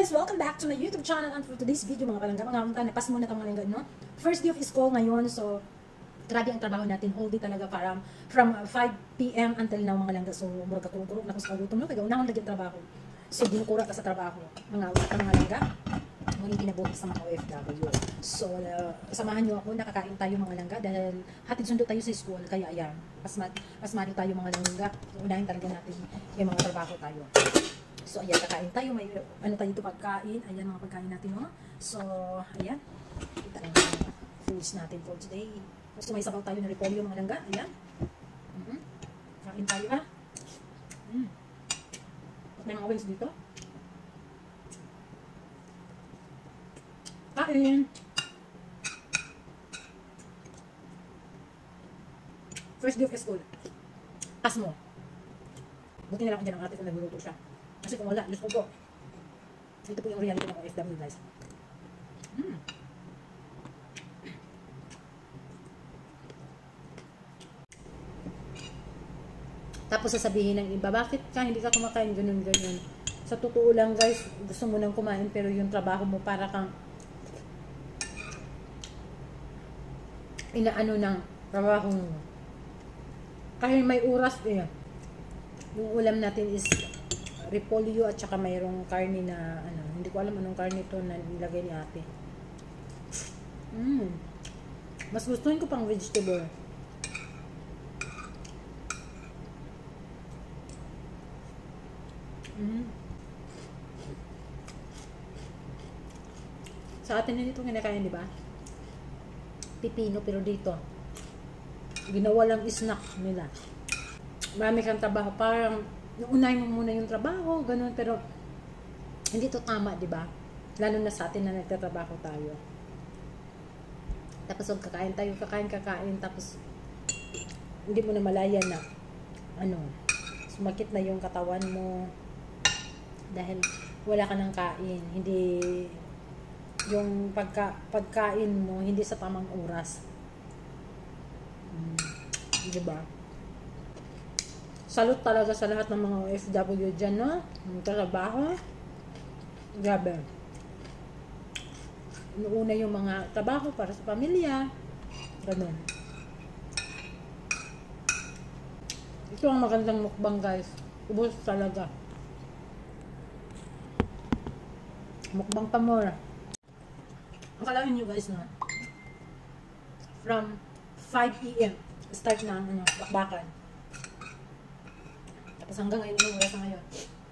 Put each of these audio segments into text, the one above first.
guys! Welcome back to my YouTube channel, and for today's video mga palangga, mga hamta, napas muna itong malangga, no? First day of school ngayon, so grabe ang trabaho natin, all day talaga from 5 p.m. until now mga langga. So murag kurog-kurog na kung sa kagutom, no? Kaya unahon lagi ang trabaho. So dinukura ka sa trabaho, mga langga. Ngunit kinabuhi sa mga OFW. So samahan nyo ako, nakakain tayo mga langga dahil hatid sundo tayo sa school, kaya ayan, pasmado tayo mga langga. So unahin talaga natin yung mga trabaho tayo. So, ayan, kakain tayo. May, ano tayo dito pagkain. Ayan, mga pagkain natin, no? So, ayan. Ito ang foods natin for today. Gusto may sabaw tayo na repolyo, mga langga. Ayan. Kain tayo, ha? May mga wings dito. Kain. First day of school. Pas mo. Buti na lang dyan ang ate kung nagluluto siya. Kasi kung wala, Diyos ko po. Ito po yung reality ng OFW, guys. Tapos sasabihin ng iba, bakit ka hindi ka kumakain ganun. Sa totoo lang, guys, gusto mo nang kumain pero yung trabaho mo para kang inaano ng trabaho mo. Kahit may oras eh. Yung ulam natin is repolyo at saka mayroong karne na ano, hindi ko alam anong karne to na nilagay ni ate. Mas gustuhin ko pang vegetable. Sa atin na dito kinakain, di ba? Pipino, pero dito ginawa lang snack nila. Marami kang trabaho, parang unahin mo muna yung trabaho, ganun, pero hindi to tama, di ba? Lalo na sa atin na nagtatrabaho tayo. Tapos kakain tayo, kakain, tapos hindi mo na malaya na ano, sumakit na yung katawan mo dahil wala ka ng kain, hindi yung pagkain mo hindi sa tamang oras. Di ba? Salute talaga sa lahat ng mga OFW dyan, no? Yung trabaho. Grabe. Inuuna yung mga trabaho para sa pamilya. Ganun. Ito ang magandang mukbang, guys. Ubus talaga. Mukbang pamora. Akalain nyo, guys, na from 5 p.m. start na ano, bakbakan. Tapos hanggang ngayon, yung oras na ngayon,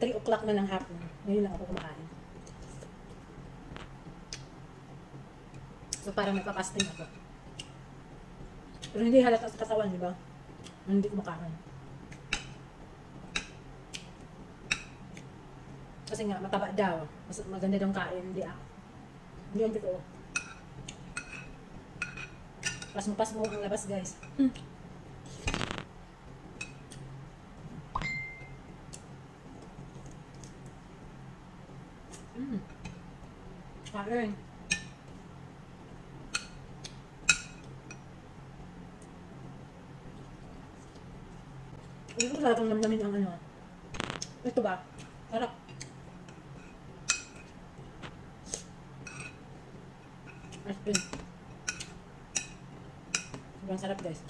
3 o'clock na ng hapon. Ngayon lang ako kumakain. So parang nagpa-fasting ako. Pero hindi halata sa katawan, di ba? Hindi kumakain. Kasi nga, mataba daw. Mas maganda daw kain, hindi ako. Hindi yung totoo. Pas mo ang labas, guys. Kain. Hindi ko talagang namnamin ang ano. Ito ba? Sarap. Aspin. Sobrang sarap, guys.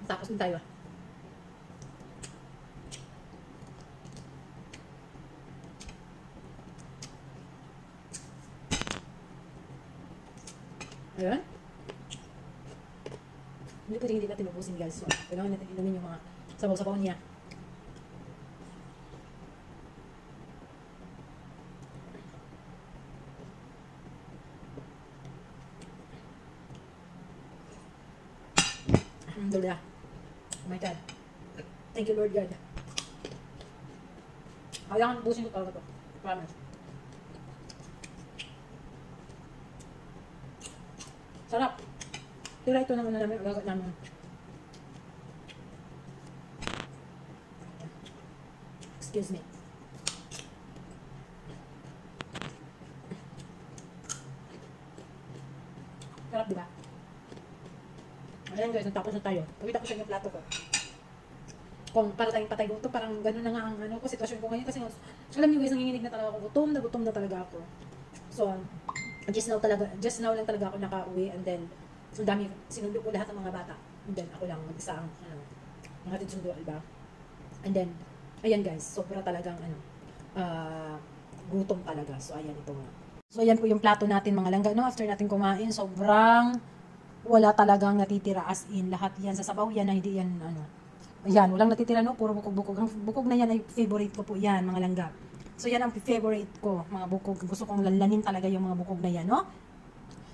Tapos din tayo. Ayan. Hindi pwedeng hindi natin ubusin, guys. So, kailangan natin inumin yung mga sabaw-sabaw niya. Alhamdulillah. Oh my God. Thank you, Lord God. Kailangan ubusin ko talaga to. Promise. Sarap. Tira ito ng ano namin, agagat namin. Excuse me. Sarap, diba? Ayan guys, natapos na tayo. Pagkita ko sa inyo plato ko. kung para tayong patay gutom, parang gano'n na nga ang ano ko, sitwasyon ko ngayon. Kasi alam niyo guys, nanginginig na talaga ako. Gutom na talaga ako. So, just now lang talaga ako nakauwi, and then, ang dami, sinundo ko lahat ng mga bata. And then, ako lang, mag-isa ang, hatid sundo, diba? And then, ayan guys, sobra talagang, gutom talaga. So, ayan, ito nga. So, ayan po yung plato natin, mga langga, no? After natin kumain, sobrang wala talagang natitira, as in, lahat yan sa sabaw, yan na hindi yan, ayan, walang natitira, no? Puro bukog-bukog. Ang bukog na yan ay favorite ko po yan, mga langga. So, yan ang favorite ko, mga bukog. Gusto kong lalanin talaga yung mga bukog na yan, no?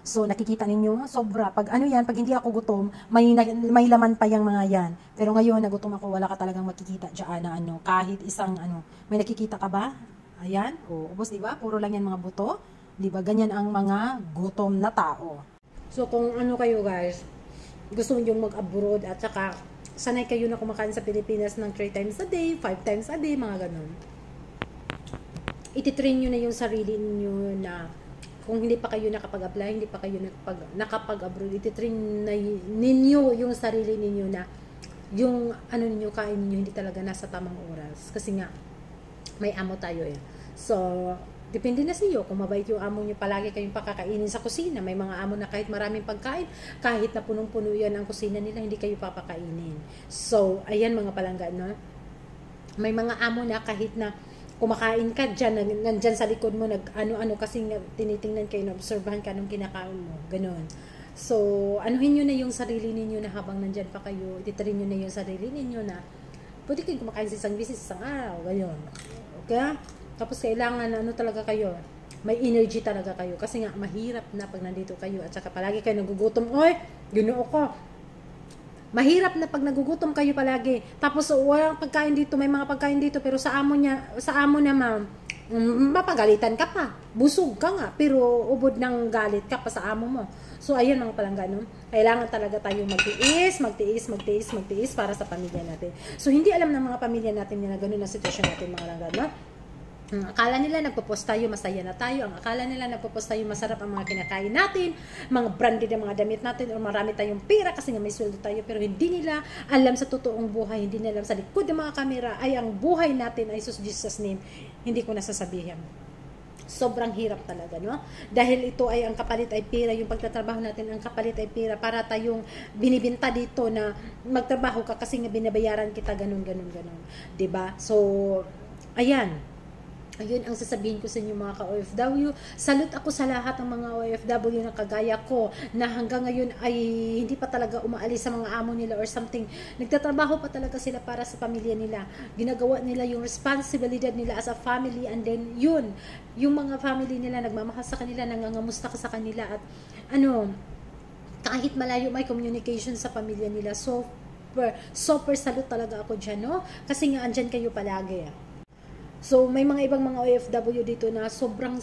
So, nakikita ninyo, sobra. Pag pag hindi ako gutom, may laman pa yung mga yan. Pero ngayon, nagutom ako, wala ka talagang makikita dyan na kahit isang may nakikita ka ba? Ayan, ubos, diba? Puro lang yan mga buto. Diba? Ganyan ang mga gutom na tao. So, kung kayo guys, gusto nyo mag-abroad at saka sanay kayo na kumakain sa Pilipinas ng 3 times a day, 5 times a day, mga ganun. Ititrain nyo na yung sarili niyo na kung hindi pa kayo nakapag-apply, hindi pa kayo nakapag-abroad, ititrain na ninyo yung sarili ninyo na yung ninyo, kain ninyo hindi talaga nasa tamang oras. Kasi nga, may amo tayo eh. So, depende na sa iyo kung mabait yung amo nyo, palagi kayong pakakainin sa kusina. May mga amo na kahit maraming pagkain, kahit na punong-puno yan ang kusina nila, hindi kayo papakainin. So, ayan mga palangga, no? May mga amo na kahit na kumakain ka dyan, nandyan sa likod mo, kasi tinitingnan kayo, na-obserbahan ka nung kinakain mo, ganun. So, anuhin nyo na yung sarili ninyo na habang nandyan pa kayo, ititarin nyo na yung sarili ninyo na pwede kayong kumakain sa isang bisis, isang araw, ganyan. Okay? Tapos kailangan, talaga kayo, may energy talaga kayo, kasi nga, mahirap na pag nandito kayo, at saka palagi kayo nagugutom, oy, ginoo ko, mahirap na pag nagugutom kayo palagi. Tapos walang pagkain dito, may mga pagkain dito pero sa amo na ma'am, mapagalitan ka pa. Busog ka nga pero ubod ng galit ka pa sa amo mo. So ayan mga palangga, no? Kailangan talaga tayong magtiis para sa pamilya natin. So hindi alam ng mga pamilya natin na gano'n ang sitwasyon natin mga palangga, no? Akala nila nagpo-post tayo, masaya na tayo. Ang akala nila nagpo-post tayo, masarap ang mga kinakain natin, mga branded ang mga damit natin, o marami tayong pera kasi nga may sweldo tayo. Pero hindi nila alam sa totoong buhay, hindi nila alam sa likod ng mga kamera ay ang buhay natin ay sus Jesus name. Hindi ko nasasabihin. Sobrang hirap talaga, no? Dahil ito ay ang kapalit ay pera, yung pagtatrabaho natin ang kapalit ay pera para tayong binibinta dito na magtrabaho ka kasi nga binabayaran kita ganun. 'Di ba? So, ayan. Ayun ang sasabihin ko sa inyo mga ka-OFW. Salute ako sa lahat ng mga OFW na kagaya ko na hanggang ngayon ay hindi pa talaga umaalis sa mga amo nila or something. Nagtatrabaho pa talaga sila para sa pamilya nila. Ginagawa nila yung responsibilidad nila as a family, and then yun, yung mga family nila nagmamahal sa kanila, nangangamusta ka sa kanila, at kahit malayo may communication sa pamilya nila. Super salute talaga ako dyan, no? Kasi nga andyan kayo palagi. So, may mga ibang mga OFW dito na sobrang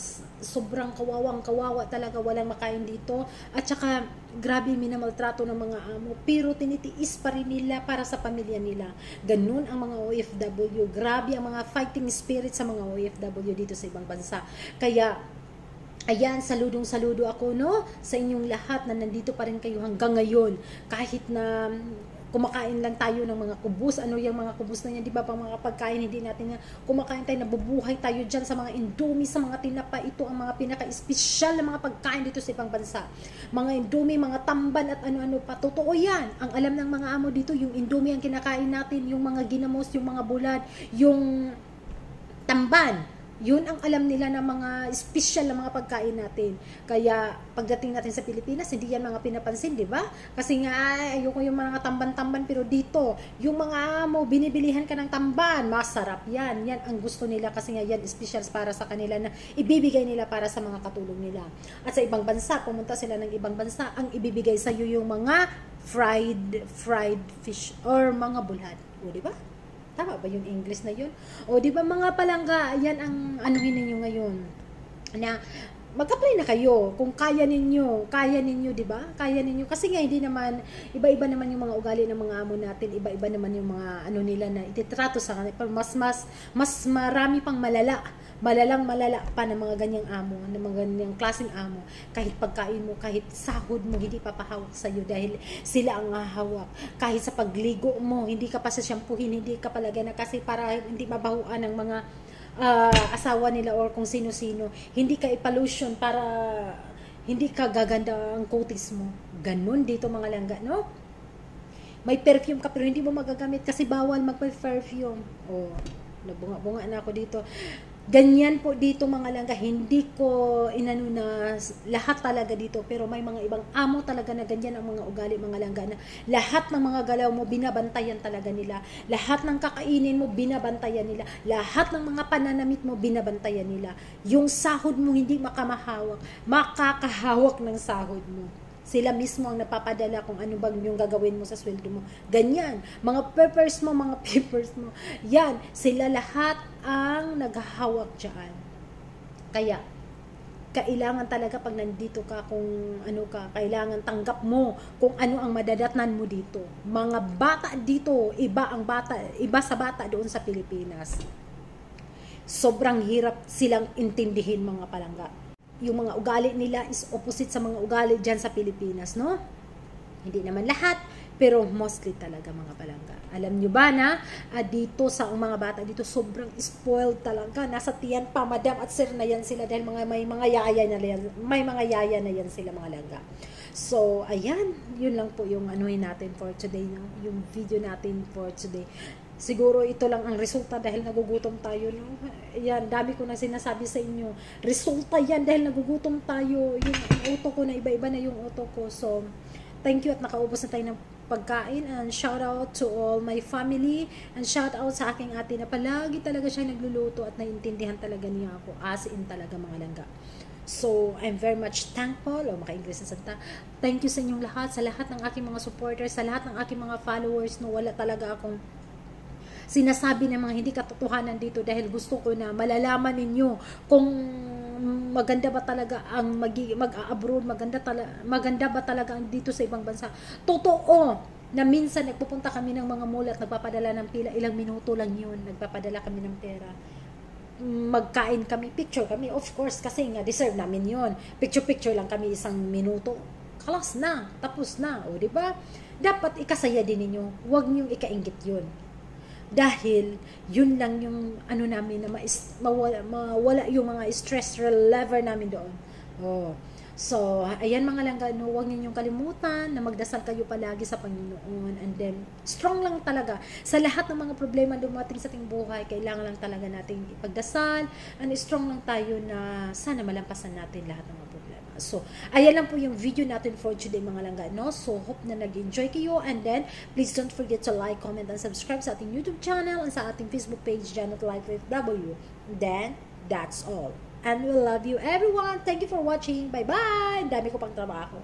kawawa talaga, walang makain dito. At saka, grabe minamaltrato ng mga amo. Pero tinitiis pa rin nila para sa pamilya nila. Ganun ang mga OFW. Grabe ang mga fighting spirit sa mga OFW dito sa ibang bansa. Kaya, ayan, saludo ako, no? Sa inyong lahat na nandito pa rin kayo hanggang ngayon. Kahit na kumakain lang tayo ng mga kubus, yung mga kubus na yan, di ba, pang mga pagkain, hindi natin nga kumakain tayo, nabubuhay tayo dyan sa mga Indomie, sa mga tinapa. Ito ang mga pinaka-espesyal na mga pagkain dito sa ibang bansa. Mga Indomie, mga tamban at ano-ano pa. Totoo yan. Ang alam ng mga amo dito, yung Indomie ang kinakain natin, yung mga ginamos, yung mga bulad, yung tamban. Yun ang alam nila ng mga special na mga pagkain natin. Kaya pagdating natin sa Pilipinas, hindi yan mga pinapansin, di ba? Kasi nga, ayoko yung mga tamban-tamban, pero dito, yung mga amo, binibilihan ka ng tamban, masarap yan. Yan ang gusto nila kasi nga yan special para sa kanila na ibibigay nila para sa mga katulong nila. At sa ibang bansa, pumunta sila ng ibang bansa, ang ibibigay sa iyo yung mga fried fish or mga bulad. O, di ba? Tama ba yung English na yun? O, di ba mga palangga, yan ang anuhin ninyo ngayon. Na, mag-apply na kayo. Kung kaya ninyo, di ba? Kaya ninyo. Kasi nga, hindi naman, iba-iba naman yung mga ugali ng mga amo natin. Iba-iba naman yung mga nila na ititrato sa kanila. Mas marami pang malala Malalang malala pa ng mga ganyang amo, ng mga ganyang klaseng amo. Kahit pagkain mo, kahit sahod mo, hindi papahawak sa'yo dahil sila ang hahawak. Kahit sa pagligo mo, hindi ka pa sa shampoohin, hindi ka palagay na kasi para hindi mabahuan ng mga asawa nila or kung sino-sino. Hindi ka ipollution para hindi ka gaganda ang kutis mo. Ganun dito mga langga, no? May perfume ka pero hindi mo magagamit kasi bawal magpa-perfume. Oh, nabunga-bunga na ako dito. Ganyan po dito mga langga, hindi ko inano na lahat talaga dito, pero may mga ibang amo talaga na ganyan ang mga ugali mga langga na lahat ng mga galaw mo binabantayan talaga nila, lahat ng kakainin mo binabantayan nila, lahat ng mga pananamit mo binabantayan nila. Yung sahod mo hindi makamahawak, makakahawak ng sahod mo. Sila mismo ang napapadala kung ano bang yung gagawin mo sa sweldo mo. Ganyan. Mga papers mo, yan. Sila lahat ang naghahawak dyan. Kaya, kailangan talaga pag nandito ka, kung ano ka, kailangan tanggap mo kung ano ang madadatnan mo dito. Mga bata dito, iba sa bata doon sa Pilipinas. Sobrang hirap silang intindihin mga palangga. Yung mga ugali nila is opposite sa mga ugali dyan sa Pilipinas, no? Hindi naman lahat, pero mostly talaga mga palangga. Alam nyo ba na dito sa mga bata dito sobrang spoiled talaga. Nasa tiyan pa, madam at sir na yan sila dahil may mga yaya na yan sila mga langga. So, ayan, yun lang po yung anuhin natin for today, no? Yung video natin for today. Siguro ito lang ang resulta dahil nagugutom tayo, no? Yan, dami ko na sinasabi sa inyo. Resulta yan dahil nagugutom tayo. Yung uto ko na iba-iba na yung uto ko. So, thank you at nakaubos na tayo ng pagkain. And shout out to all my family. And shout out sa aking ate na palagi talaga siya nagluluto at naiintindihan talaga niya ako. As in talaga mga langga. So, I'm very much thankful, o maka-English na salita. Thank you sa inyong lahat, sa lahat ng aking mga supporters, sa lahat ng aking mga followers, no, wala talaga akong sinasabi ng mga hindi katotohanan dito dahil gusto ko na malalaman ninyo kung maganda ba talaga ang mag-abroad, maganda ba talaga ang dito sa ibang bansa. Totoo na minsan nagpupunta kami ng mga mall at nagpapadala ng pila, ilang minuto lang yun, nagpapadala kami ng pera. Magkain kami, picture kami, of course, kasi nga deserve namin yun. Picture lang kami, 1 minuto. Kalas na, tapos na, o diba? Dapat ikasaya din ninyo, huwag niyong ikainggit yun. Dahil yun lang yung ano namin na mawala yung mga stress level namin doon. Oh. So, ayan mga langga, no, huwag ninyong kalimutan na magdasal kayo palagi sa Panginoon, and then strong lang talaga sa lahat ng mga problema dumating sa ating buhay. Kailangan lang talaga nating ipagdasal, and strong lang tayo na sana malampasan natin lahat ng mga problema. So, ayan lang po yung video natin for today mga langga, no? So, hope na nag-enjoy kayo, and then please don't forget to like, comment, and subscribe sa ating YouTube channel and sa ating Facebook page, Janet Life with W. Then, that's all. And we love you everyone. Thank you for watching. Bye-bye. Dami ko pang trabaho.